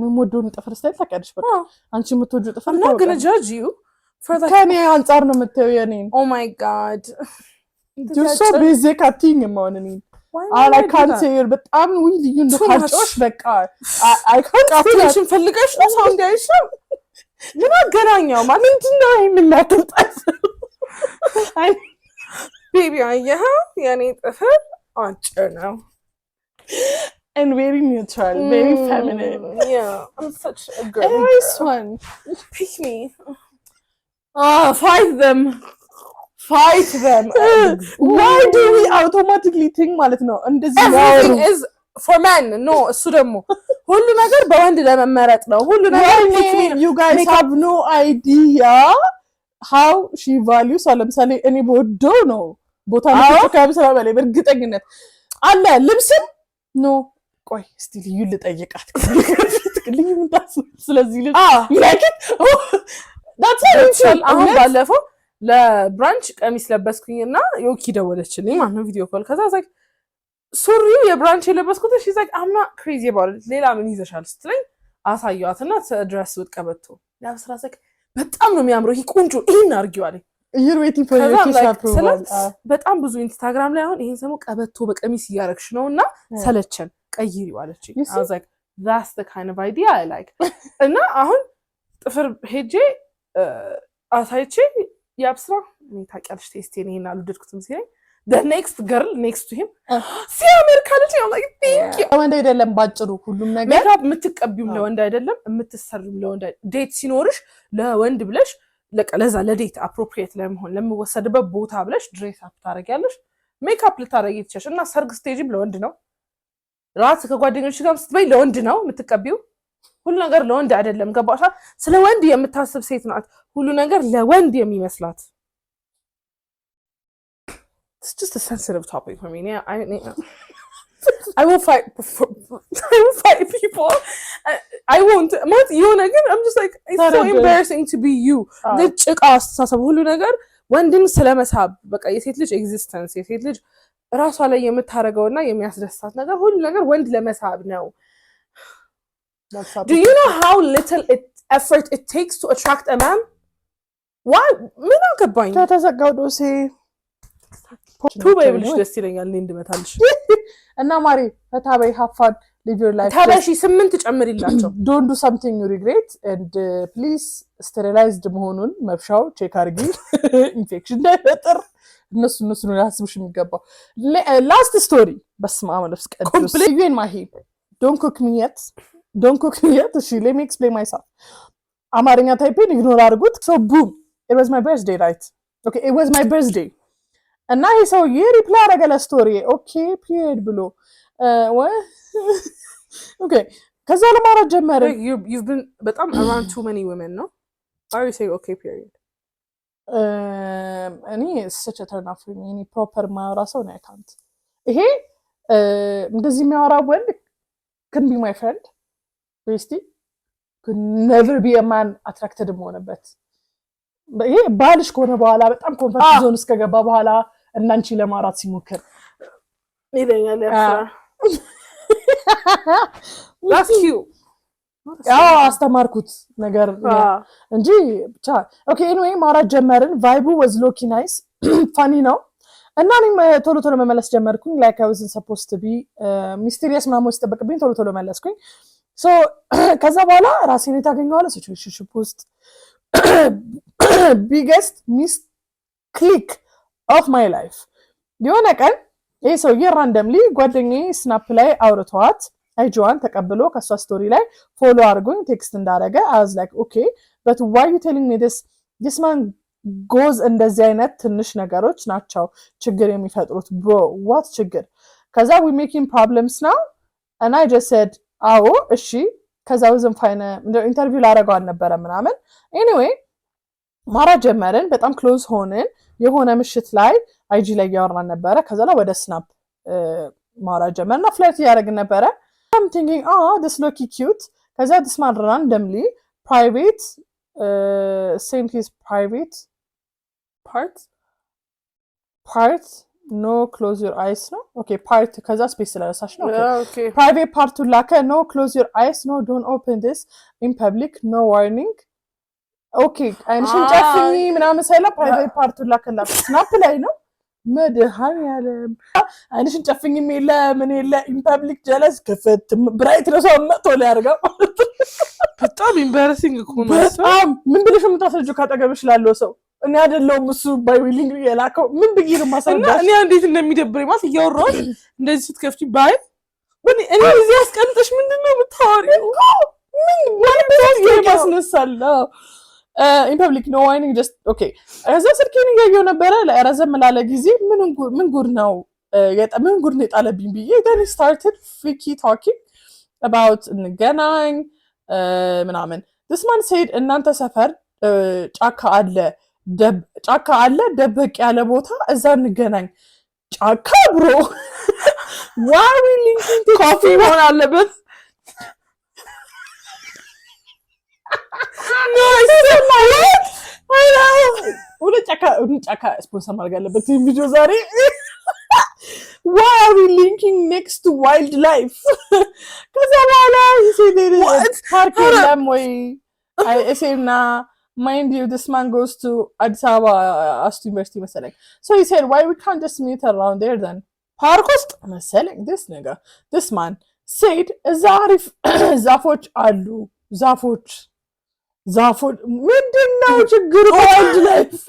የምወደውን ጥፍር ስታይል ታውቂያለሽ። በቃ አንቺ የምትወጂው ጥፍር
ነው ግን judge you for that
ከኔ አንፃር ነው የምትይው የኔን።
oh my god
you're so busy cutting ማውነኒ I can't say you're በጣም ልዩ እንደካጮሽ በቃ I can't
አፕሊኬሽን ፈልገሽ ነው ሳውንድ አይሽው ምን አገናኛው ማለት ምንድነው የሚላተጣት አይ ቤቢ አየህ የኔ ጥፍር አጭር ነው
and very neutral, very feminine.
Yeah, I'm such a girl.
Nice one.
Pick me. Fight them.
Why do we automatically think ማለት ነው እንደዚህ
everything is for men? No, እሱ ደግሞ ሁሉ ነገር በወንድ ለመመረጥ ነው። ሁሉ ነገር
you guys have no idea how she values ለምሳሌ እኔ በወዶ ነው ቦታ ነው ከብስራ በላይ በእርግጠኝነት አለ ልብስም ኖ ቆይ እስቲ ልዩ ልጠይቃት ልዩ ምንታስ ስለዚህ ልጅ like it that's
አሁን ባለፈው ለብራንች ቀሚስ ለበስኩኝና ዮኪ ደወለችልኝ ማለት ነው ቪዲዮ ኮል ከዛ like ሱሪው የብራንች የለበስኩት she's like I'm not crazy about it ሌላ ምን ይዘሻል ስትለኝ አሳየዋትና ድረስ ወጥቀበቶ ያብስራ like በጣም ነው የሚያምረው ይሄ ቆንጆ ይሄን አርጊው አለኝ
you're waiting for your kiss approval
በጣም ብዙ ኢንስታግራም ላይ አሁን ይሄን ሰሞን ቀበቶ በቀሚስ እያረክሽ ነውና ሰለቸን ቀይሪው አለችኝ I was like that's the kind of idea I like እና አሁን ጥፍር ሄጄ አሳይቼ ያብስራ እኔ ታውቂያለሽ ቴስቴን ይሄን አልወደድኩትም ሲለኝ the next girl next to him ሲያምር ካለች I'm like thank you
ወንድ አይደለም ባጭሩ ሁሉም ነገር
ሜካፕ የምትቀቢውም ለወንድ አይደለም የምትሰሪውም ለወንድ ዴት ሲኖርሽ ለወንድ ብለሽ ለዛ ለዴት አፕሮፕሪየት ለመሆን ለምወሰድበት ቦታ ብለሽ ድሬስ አፕ ታረጊያለሽ ሜካፕ ልታረጊ ትችያለሽ እና ሰርግ ስቴጅም ለወንድ ነው ራስ ከጓደኞች ጋር ስትበይ ለወንድ ነው የምትቀቢው ሁሉ ነገር ለወንድ አይደለም ገባሻ ስለ ወንድ የምታስብ ሴት ናት ሁሉ ነገር ለወንድ የሚመስላት It's just a sensitive topic for me. Yeah, I will fight people. I won't. I'm just like it's so embarrassing to be you. The chick አስተሳሰብ ሁሉ ነገር ወንድን ስለመሳብ በቃ የሴት ልጅ ኤግዚስተንስ የሴት ልጅ ራሷ ላይ የምታረገውና የሚያስደስታት ነገር ሁሉ ነገር ወንድ ለመሳብ ነው። Do you know how little effort it takes to attract a man? Why? ምን አገባኝ?
ተዘጋው ዶሴ
ቱባይ ብልሽ ደስ ይለኛል እንድመታልሽ
እና ማሪ ፈታበይ ሀፋን live your life
ታበሺ 8 ጨምሪላቸው
don't do something you regret and please sterilized መሆኑን መብሻው ቼክ አርጊ ኢንፌክሽን እንዳይፈጠር እነሱ ነው ያስብሽ የሚገባው last story በስማ ማለፍስ ቀጥሎ you in my head don't cook me yet እሺ let me explain myself አማርኛ ታይፔን ኢግኖር አድርጉት so boom it was my birthday right okay it was my birthday እና ይሄ ሰው ሪፕላይ አደረገ ለስቶሪ ኦኬ ፒሪድ ብሎ ኦኬ ከዛ ለማውራት ጀመረ
you've been በጣም around too many women no why are you saying okay period
እኔ such a turn off for me እኔ ፕሮፐር ማውራ ሰው ነው አካውንት ይሄ እንደዚህ የሚያወራ ወንድ can be my friend ቤስቲ could never be a man attracted መሆንበት ይሄ ባልሽ ከሆነ በኋላ በጣም ኮንፈርት ዞን እስከገባ በኋላ እናንቺ ለማራት ሲሞክር
ይለኛል ያፈራ that's cute
አስተማርኩት ነገር እንጂ ብቻ ኦኬ ኤኒዌይ ማራት ጀመርን ቫይቡ was low-key nice funny ነው እና እኔም ቶሎ ቶሎ መመለስ ጀመርኩኝ like I wasn't supposed to be mysterious ምናምን ሲጠበቅብኝ ቶሎ ቶሎ መለስኩኝ so ከዛ በኋላ ራሴን ታገኘዋለሁ ሲቹዌሽንሺፕ ውስጥ biggest misclick of my life የሆነ ቀን ይሄ ሰውዬ randomly ጓደኛዬ ስናፕ ላይ አውርቷት አይጆዋን ተቀብሎ ከሷ ስቶሪ ላይ ፎሎ አድርጎኝ ቴክስት እንዳደረገ I was like okay but why you telling me this man goes እንደዚህ አይነት ትንሽ ነገሮች ናቸው ችግር የሚፈጥሩት bro what ችግር ከዛ we making problems now and I just said አዎ እሺ ከዛ wasn't fine ኢንተርቪው ላደርገው አልነበረ ምናምን anyway ማራ ጀመርን በጣም ክሎዝ ሆነን የሆነ ምሽት ላይ አይጂ ላይ ያወራን ነበረ ከዛ ላይ ወደ ስናፕ ማራ ጀመርና ፍላይት ያደርግን ነበረ I'm thinking this look cute ከዛ this man randomly private sent his private part no close your eyes no okay part ከዛ ስፔስ ስለረሳሽ ነው
okay
private part ላከ no close your eyes no don't open this in public no warning okay አይንሽን ጨፍኝ ምናምን ሳይላ private part ላከላት ስናፕ ላይ ነው መድኃኒዓለም አይንሽን ጨፍኝም የለ ምን የለ in public jealous ከፈት ብራይት ነው ሰው መጥቶ ሊያርጋው
በጣም embarrassing እኮ ነው
በጣም ምን ብለሽ የምታስረጂው ካጠገብሽ ላለው ሰው እኔ አይደለም እሱ ባይ ዊሊንግ የላከው ምን ብዬ ነው ማሰረዳሽ
እኔ እንዴት እንደሚደብረኝ ማለት እያወራሁት እንደዚህ ስትከፍቺ ባይ እኔ እዚህ አስቀምጠሽ ምንድነው የምታወሪው
ምን ማለት ያስነሳለው in public no whining just okay as I said ኪኒ ያየው ነበረ ለረዘም ላለ ጊዜ ምን ጉድ ነው የጣለብኝ ብዬ then he started freaky talking about እንገናኝ ምናምን this man said እናንተ ሰፈር ጫካ አለ ደበቅ ያለ ቦታ እዛ እንገናኝ ጫካ ብሮ why we linking to
coffee ሆነ አለበት
no it's not I know ጫካ ስፖንሰር ማድረግ አለበት ቪዲዮ ዛሬ why are we linking next to wildlife ከዛ በኋላ park የለም ወይ እሴና mind you this man goes to Addis Ababa Astu University መሰለኝ so he said why we can't just meet around there then park ውስጥ መሰለኝ this man said ዛሪፍ ዛፎች አሉ ዛፎች ምንድነው ችግሩ wildlife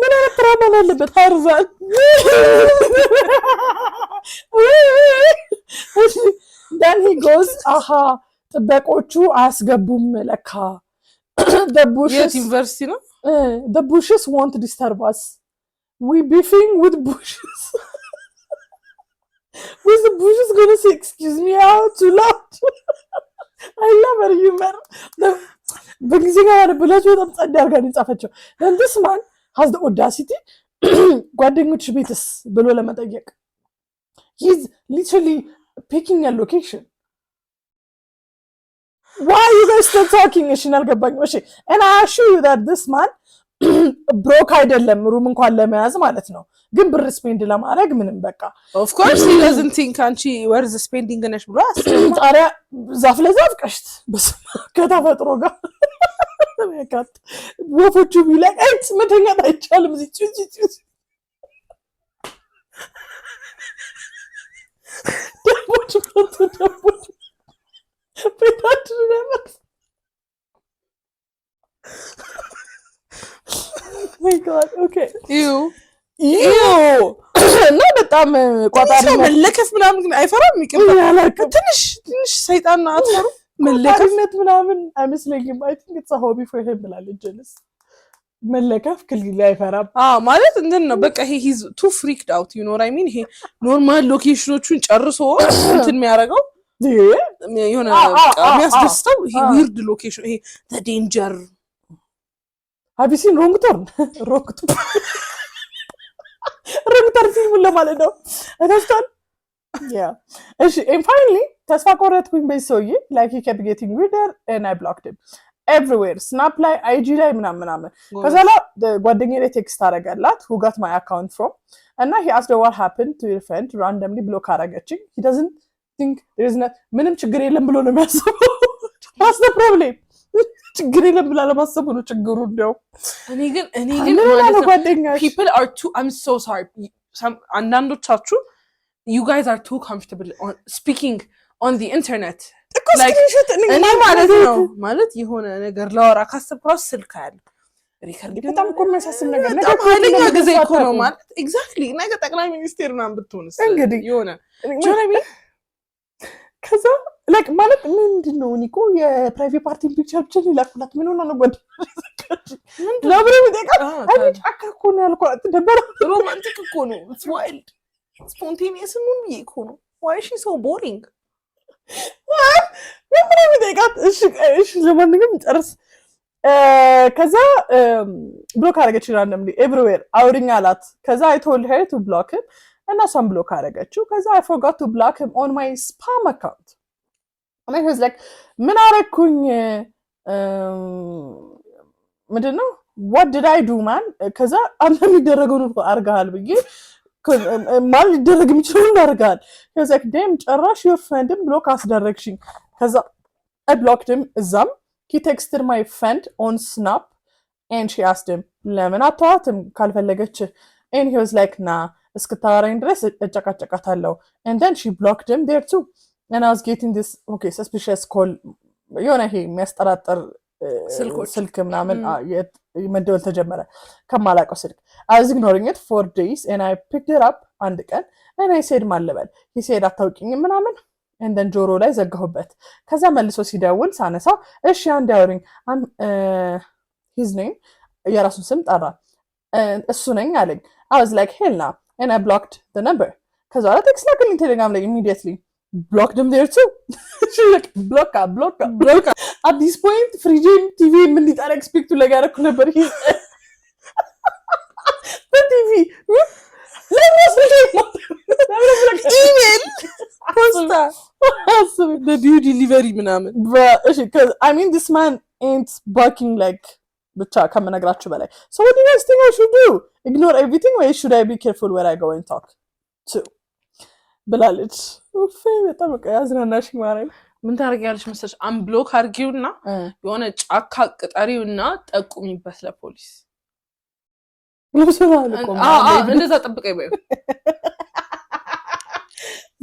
ምን አይነት ትራማ አለበት ታርዛን then he goes ጥበቆቹ አያስገቡም ለካ the bushes
university no
the bushes won't disturb us we beefing with bushes with the bushes gonna say excuse me out too loud I love her humor በጊዜጋ ያለብላችሁ በጣም ጸዳ አድርጋ ነው then this man has the audacity ጓደኞች ቤትስ ብሎ ለመጠየቅ he's literally picking a location why are you guys still talking እሺ አልገባኝ እሺ and I assure you that this man broke አይደለም ሩም እንኳን ለመያዝ ማለት ነው ግን ብር ስፔንድ ለማድረግ ምንም በቃ
of course he doesn't think አንቺ where is spending ነሽ ብሎ
ታዲያ ዛፍ ለዛፍ ቀሽት ከተፈጥሮ ጋር ያካት ወፎቹ ቢላይ አይት መተኛት አይቻልም እዚህ ደቦች ቤታችን ነበር my god okay
you
እና በጣም ቋጣሪ
መለከፍ ምናምን ግን አይፈራም ይቀበል ትንሽ ሰይጣን አትፈሩ መለከፍነት
ምናምን አይመስለኝም I think it's a hobby for him ብላለች ጀለስ መለከፍ ክልል አይፈራም
ማለት እንትን ነው በቃ he's too freaked out you know what I mean ይሄ ኖርማል ሎኬሽኖቹን ጨርሶ እንትን የሚያደርገው የሆነ የሚያስደስተው ይሄ ዊርድ ሎኬሽን ይሄ the danger
have you seen wrong turn ፊልም ለማለት ነው አይታችኋል yeah እሺ and finally ተስፋ ቆረጥኩኝ በሰውዬ like he kept getting weirder and I blocked him everywhere snap ላይ IG ላይ ምናምን ከዛ ላይ ጓደኛዬ ላይ ቴክስት አደረገላት who got my account from እና he asked her what happened to your friend randomly ብሎ ካረገችኝ he doesn't think there is not ምንም ችግር የለም ብሎ ነው የሚያስበው what's the problem ችግር የለም ብላ ለማሰቡ ነው ችግሩ ነው
እኔ ግን people are too I'm so sorry አንዳንዶቻችሁ you guys are too comfortable on speaking on the internet like እኔ ማለት ነው ማለት የሆነ ነገር ላወራ ካሰብኩት ስልክ ያለው ሪከርድ
በጣም እኮ የሚያሳስብ ነገር ነው
ኃይለኛ ጊዜ እኮ ነው ማለት ኤግዛክትሊ ነገ ጠቅላይ ሚኒስቴር ምናምን ብትሆንስ
እንግዲህ
የሆነ
ጀነቢ ከዛ like ማለት ምንድነው እኔ እኮ የፕራይቬት ፓርቲ ፒክቸሮችን ይላኩላት ምን ሆነ ነው ለብሬ ምንጠቃ አይ ጫካ እኮ ነው ያልኳት ደበረ
ሮማንቲክ እኮ ነው it's wild spontaneous ምን እኮ ነው why is she so boring
ለብሬ ምንጠቃ እሺ ለማንኛውም ጨርስ ከዛ ብሎክ አደረገች randomly everywhere አውሪኝ አላት ከዛ I told her to block him እና እሷም ብሎክ አደረገችው ከዛ I forgot to block him on my spam account and I was like ምን አረኩኝ ምንድነው what did I do man ከዛ አንተ የሚደረገው ነው አርጋሃል ብዬ ማል ይደረግ የሚችለው አርጋሃል ከዛ ደም ጨራሽ your friend ብሎክ አስደረግሽኝ ከዛ I blocked him እዛም he texted my friend on Snap and she asked him ለምን አታዋትም ካልፈለገች and he was like nah እስክታወራኝ ድረስ እጨቃጨቃታለሁ and then she blocked him there too and I was getting this okay suspicious call የሆነ ይሄ የሚያስጠራጥር ስልክ ምናምን መደወል ተጀመረ ከማላውቀው ስልክ I was ignoring it for days and I picked it up አንድ ቀን and I said ማለበል he said አታውቂኝም ምናምን and then ጆሮ ላይ ዘጋሁበት ከዛ መልሶ ሲደውል ሳነሳው እሺ አንድ ያወሪኝ his name የራሱን ስም ጠራ እሱ ነኝ አለኝ I was like hell no and I blocked the number cuz I text like in Telegram like immediately blocked him there too she like block at this point free TV ምን ሊጣራ expect like ያረኩ ነበር he's the TV let me email posta
the due delivery ምናምን
but cuz I mean this man ain't barking like ብቻ ከመነግራችሁ በላይ so what do you guys think I should do ignore everything or should I be careful where I go and talk to ብላለች በጣም ያዝናናሽ ማለት
ምን ታደርጊያለሽ መሰለሽ አንብሎክ አድርጊውና የሆነ ጫካ ቅጠሪውና ጠቁሚበት ለፖሊስ እንደዛ ጠብቀኝ በይ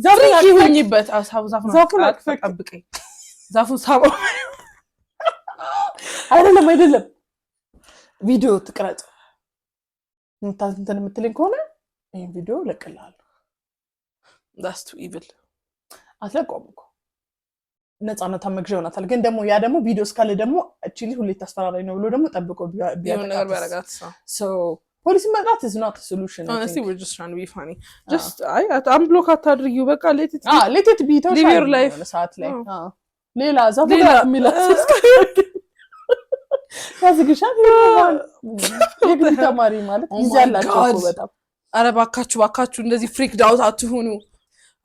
ዛሬ ይሁንበት ዛፉን ጠብቀኝ ዛፉን ሳበው
አይደለም ቪዲዮ ትቀረጽ እንትን የምትለኝ ከሆነ ይሄን ቪዲዮ ለቅልሃለሁ
that's too evil
አትለቆም እኮ ነፃነቷን መግዣው ናታል ግን ደግሞ ያ ደግሞ ቪዲዮ እስካለ ደግሞ አክቹሊ ሁሌ ታስፈራራኝ ነው ብሎ ደግሞ ጠብቆ
ቢያረጋት
so ፖሊስ መጥራት is not a solution
honestly we're just trying to be funny just unblock አታድርጊው በቃ
let it be
live your life
ሰዓት ላይ ሌላ ዛፉ ጋር የሚላስ ያዝግሻት የግል ተማሪ ማለት ይዛላችሁ እኮ በጣም
አረ ባካችሁ እንደዚህ ፍሪክድ አውት አትሁኑ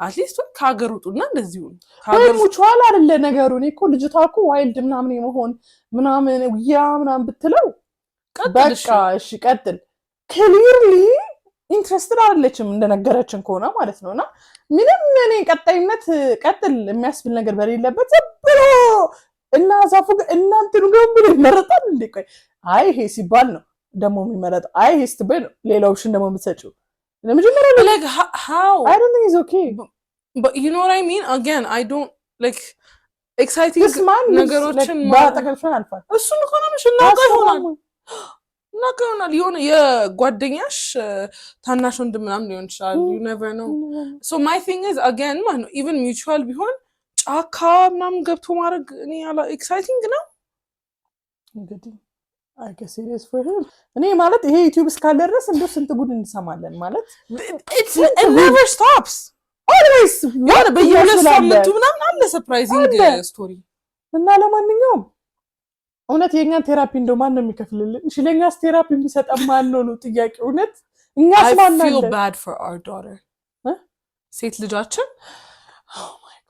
አትሊስት ከሀገር ውጡና እንደዚህ ሁኑ
ከሀገር ሙቹዋል አይደለ ነገሩ እኔ እኮ ልጅቷ እኮ ዋይልድ ምናምን የመሆን ምናምን ምናምን ብትለው በቃ እሺ ቀጥል ክሊርሊ ኢንትረስትድ አይደለችም እንደነገረችን ከሆነ ማለት ነውና ምንም እኔ ቀጣይነት ቀጥል የሚያስብል ነገር በሌለበት ዘብሮ እና ዛፉ እናንተ ነው ብሎ ይመረጣል እንዴ ቆይ አይ ይሄ ሲባል ነው ደሞ የሚመረጥ አይ ይሄ ስትበል ሌላው ኦፕሽን ደሞ የምትሰጪው ለመጀመሪያ
like how
I don't think it's okay
but you know what I mean again I don't like exciting ነገሮችን
ባጠቀልፈን አልፋል
እሱን እኮ ነው ምሽናው ይሆናል የሆነ የጓደኛሽ ታናሽ ወንድም ምናምን ሊሆን ይችላል you never know so my thing is again man even mutual ቢሆን ጫካ ምናምን ገብቶ ማድረግ እኔ ያላ ኤክሳይቲንግ ነው
እንግዲህ I guess it is for him እኔ ማለት ይሄ ዩቲዩብ እስካለ ድረስ እንደው ስንት ጉድ እንሰማለን ማለት
it never stops
always
ያለ በየሁለት ሳምንቱ ምናምን አለ ሰርፕራይዚንግ ስቶሪ
እና ለማንኛውም እውነት የኛን ቴራፒ እንደው ማን ነው የሚከፍልልን እሺ ለኛስ ቴራፒ የሚሰጣ ማን ነው ጥያቄ እውነት እኛስ ማን ነው
I feel bad for our daughter ሴት ልጃችን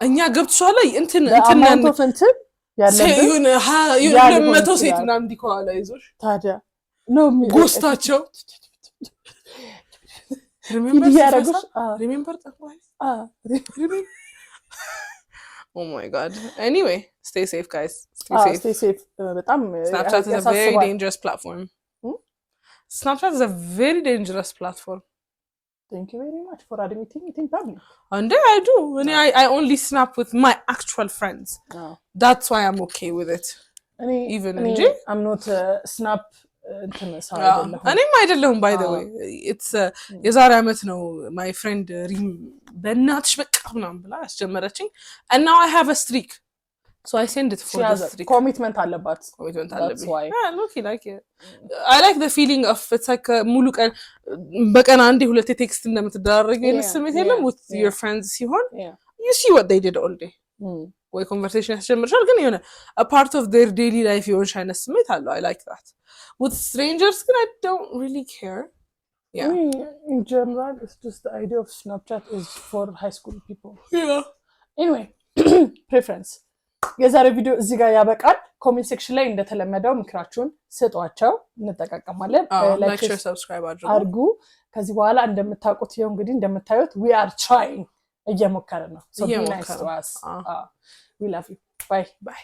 እኛ ገብቷል እንትን
ያለብን
ይሁን 200 ሴት ምናምን ዲኮላ ይዞሽ
ታዲያ ነው
ጎስታቸው remember that one oh my god anyway stay safe guys
stay safe በጣም
Snapchat is a very dangerous platform Snapchat is a very dangerous platform
thank you very much for admitting it in public
and I do when I only snap with my actual friends that's why I'm okay with it even
I'm not snap
እኔም አይደለሁም by the way it's የዛሬ አመት ነው my friend ሪም በእናትሽ በቃ ምናምን ብላ አስጀመረችኝ and now I have a streak so I send it for the streak
commitment አለባት
that's why look like it I like the feeling of it's like ሙሉ ቀን በቀን አንዴ ሁለቴ ቴክስት እንደምትደራረጊ የስሜት የለም with your friends ሲሆን you see what they did all day ወይ ኮንቨርሴሽን ያስጀምርሻል ግን የሆነ a part of their daily life የሆንሽ አይነት ስሜት አለው I like that with strangers I don't really care
I mean, in general it's just the idea of Snapchat is for high school people anyway preference የዛሬ ቪዲዮ እዚህ ጋር ያበቃል ኮሜንት ሴክሽን ላይ እንደተለመደው ምክራችሁን ስጧቸው እንጠቃቀማለን
like share subscribe
አድርጉ ከዚህ በኋላ እንደምታውቁት ይሄው እንግዲህ እንደምታዩት we are trying እየሞከረ ነው so be nice to us we love you bye